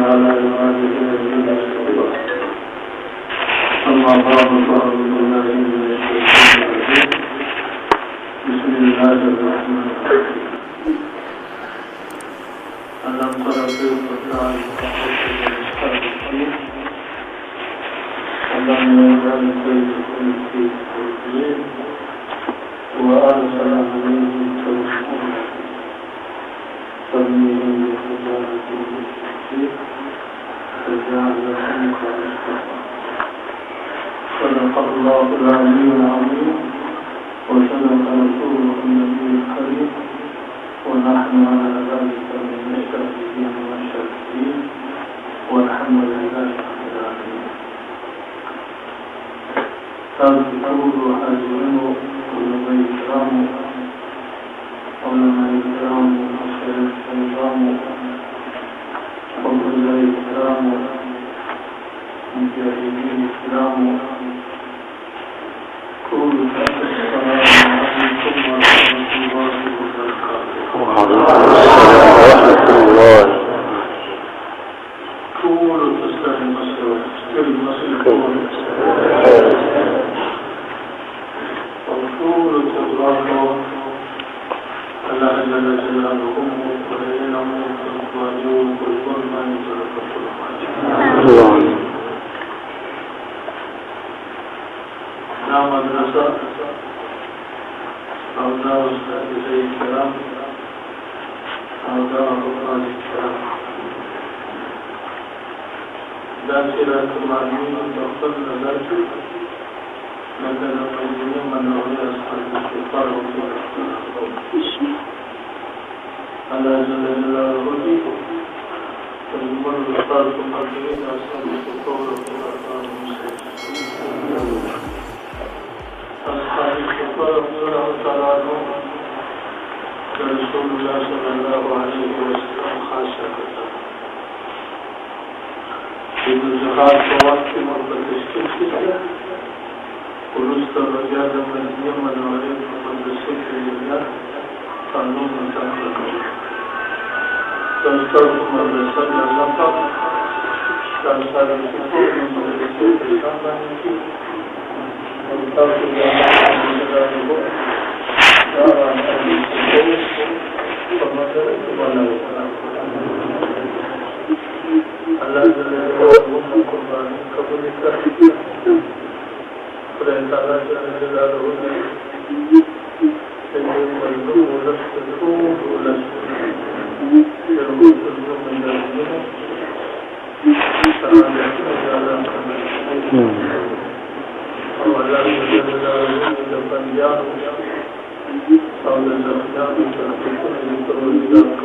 على عباده الذين اصطفى أما بعد فأعوذ بالله من الشيطان الرجيم بسم الله الرحمن الرحيم ألم تر كيف فعل ربك بالمستضعفين ألم يجعل كيدهم في تدبير وأرسل عليهم طوفانا ترميهم بحجارة من سجيل فجعلهم كعصفان صدق الله العلي العظيم وصدق رسوله النبي الكريم ونحن على ذلك من الشاهدين والشاكرين والحمد لله رب العالمين. تذكروا حاضرين علماء الكرام ومشايخ النظام وأولياء الكرام مجاهدين الكرام قولوا السلام عليكم ورحمة الله وبركاته. وعليكم السلام ورحمة الله. قولوا تسلم مسلم وقولوا تبارك الله جل جلاله ولينا منكم واجوب كل ما يترك الله. نعم مدرسة أبناء أستاذي الكرام أبناء أفراد الكرام داخلة المعنين تأخذ نظرتي مثل المجنين من أولي أصحاب الشفار على جل جلاله فالمر الأخبار المقدمين أصحاب الشفار والأخبار المسلمين أصحاب الشفار رضي الله تعالى عنهم رسول الله صلى الله عليه وسلم خاصة إن الزهار فوات مربط الشفر ورست الرجال من اليمن وعليهم فقدسك لله قانون تنقل تنستركم الرسال اللقب تنستر الشفور من مدرسة الشامانيكي وانتاك الله جلاله دارا أهل الشفور فمدرك ولا الله جلاله ومن قربان قبلك فلأن الله جل جلاله سيد مظلوم ولست تكون ولست يرمي الظلم من الظلم فأنا يحمد على الله جل جلاله لفنجان أو لزخجان تنفقون يكرون ذلك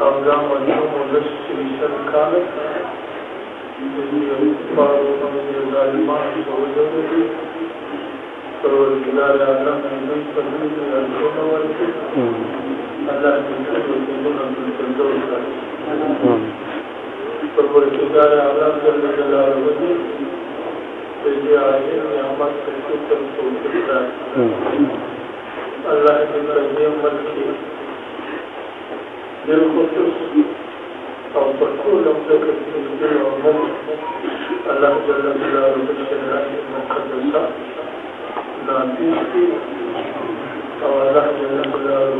أو لا مظلوم ولست شريشا كامل يقارون من الظالمان ووجوده فالجلال أعلم من فضله يرجون ورده الله يكون من الفردوس فالجلال أعلم جل جلاله تجي عين نعمت تشكر توفيق الله يكرم ملكي بالخصوص أو تقول لك في الدنيا والموت الله جل جلاله بالشريعة المقدسة لا تشفي أو الله جل جلاله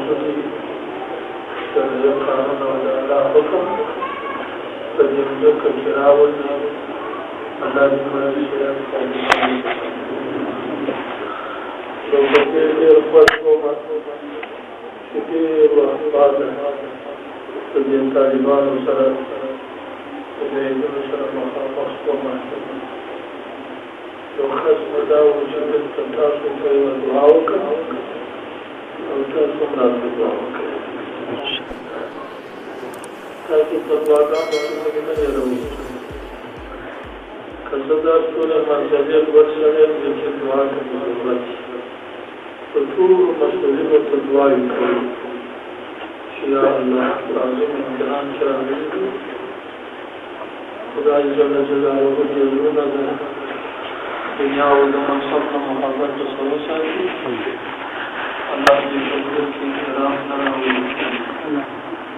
شريعة ولا لا حكم فجمعك الشراوة الله جل جلاله لو كثير إخوة كثير وأحباب فجن طالبان وسلام فجن وسلام وخاصة لو خصم داو وشدد تنتاسو كي ودعاوك أو تاسو مراد دعاوك تاسو تدعاكم وشدد يروي كصدر سورة مرزبية ورسالة ذكر دعاك بضرورت فطور مسؤولين وتدعاك يا الله العظيم امتحان شامل خدا جل جلاله يزورنا دنیا و منصب کا محبت تصور ساتھی اللہ کی شکر کی کرام نہ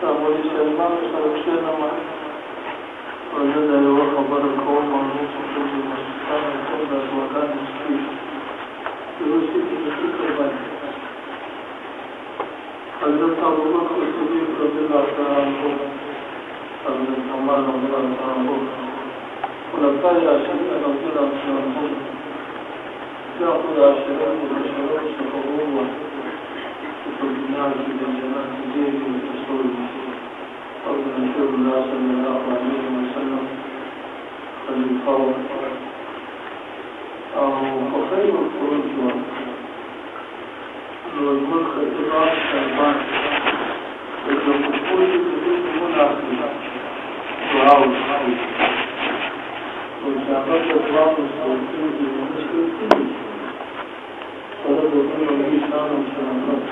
تعملی سلمان سرکشی نما وجد یو خبر کوم موضوع چې مسلمان ټول د ځوانان مسکی روسي کې فکر باندې حضرت ابو بکر صدیق رضی الله تعالی عنہ، حضرت عمر رضی الله تعالی عنہ، خلفای راشدین رضی الله تعالی عنہ، جاءوا راشدین مبشرون شفقوا في الدنيا في الجنات الدين والرسول أو رسول الله صلى الله عليه وسلم الفور أو خير الخروج والملك اتباع الشيطان إذا قلت بدون منافق دعاء الخير وشعبت دعاء الصوتين بالمشركين فلد كل نبي شان وشرفات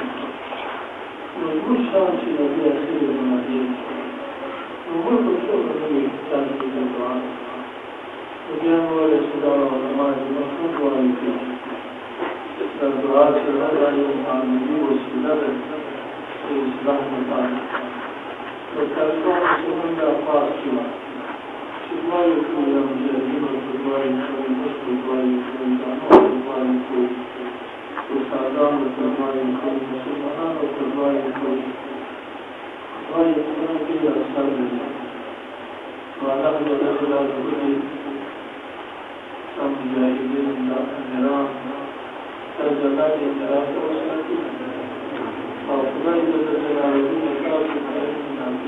ويقول شان في نبي أخير المدين ويقول بشوف النبي كان في الدعاء وجاءوا الإسلام والعلماء المفروض وعليكم الدعاء في الهدى والمعاملين والسلام في الإسلام والعالم وكانوا يسمون الأفاق شما يكون يا مجاهدين وشما يكون المسلم وشما يكون الجامعة وشما يكون وسادان وشما يكون مسلمان وشما يكون في أسفل ونحن نخلى بكل مجاهدين النيران الجمال النيران وسلكين وأفضل الجلالين الكافر من عبد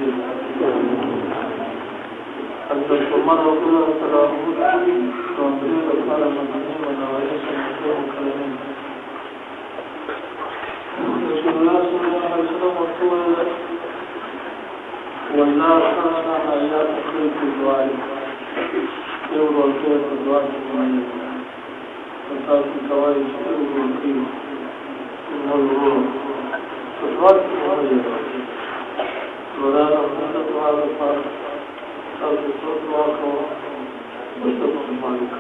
حضرت عمر رضي الله تعالى عنه تنظير الحال المدني ونوائس المسلم الكريمين رسول الله صلى الله عليه وسلم وقال والنار خلنا حيات خير في الدعاء يورو الخير في الدعاء الجميل وصار في كوائس يورو الخير والروح الدعاء الجميل ورانا وقلت هذا الفرق صار في صوت واقع مستقبل مالك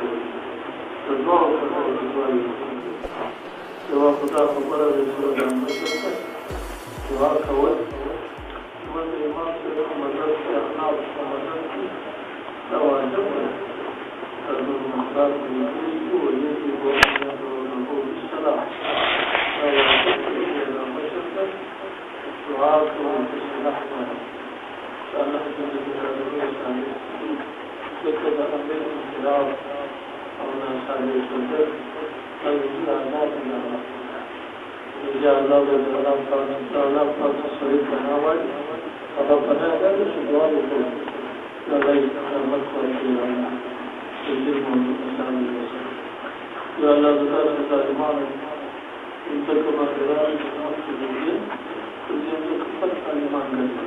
الدعاء الجميل جواب خدا خبر رسول الله دعاء كوي والإمام سيد مدرس أحناف ومدرس تواجب المخلاق يجيب ويجب أن يدعو بالصلاة تواجب إلى مشرق دعاء كوي في الصلاة سألنا جل جلاله لقد أمر الانقلاب أو نسأل الشدد أن يجعل الله جاء الله بالسلام تعالى فتصرف بناوي فربنا هذا الشدوان يقول لا ليس مدخل إلى الجسم والإنسان الوسط يا الله تعالى الظالمان إن تكما كذلك في الدين فالجن تكفر الإيمان قلبا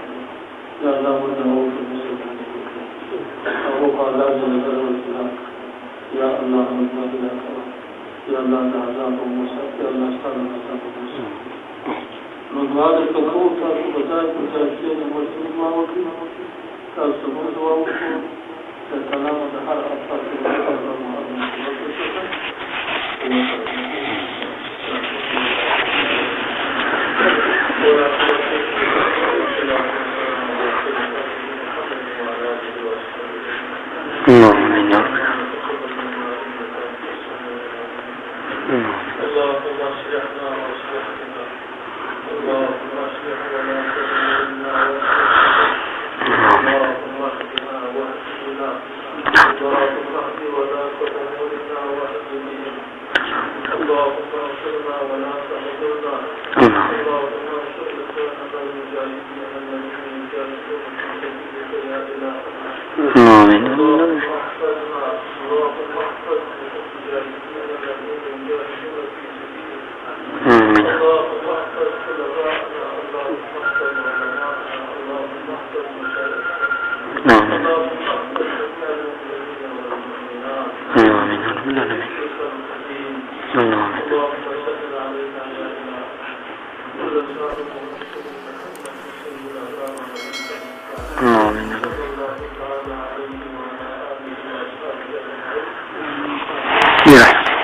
يا الله ودعوه في المسلمين أبو قال لا جل جلاله يا الله مدنا إلى كرم يا الله تعالى موسى يا الله استعان موسى نوال الكفور تاسو بتاعي بتاعي مرسل ما وكي تاسو دعا وکړو چې سلام د هر افکار اللهم اصلحنا واصلح بنا اللهم اصلح ولا تضلنا اللهم اهدنا واهدنا اللهم اهد ولا تضلنا واهدنا اللهم انصرنا ولا تهجرنا اللهم انصر لساننا المجاهدين الذين يجاهدون في سبيلك يا الهنا اللهم احفظنا اللهم احفظ المجاهدين الذين يجاهدون في سبيلك اللهم احفظ خلفاءنا اللهم احفظ علماءنا اللهم احفظ مشايخنا اللهم احفظ جميع المؤمنين والمؤمنات اللهم سهل علينا يا اله كل شر محمد سيدنا صلى الله عليه وسلم بسم الله.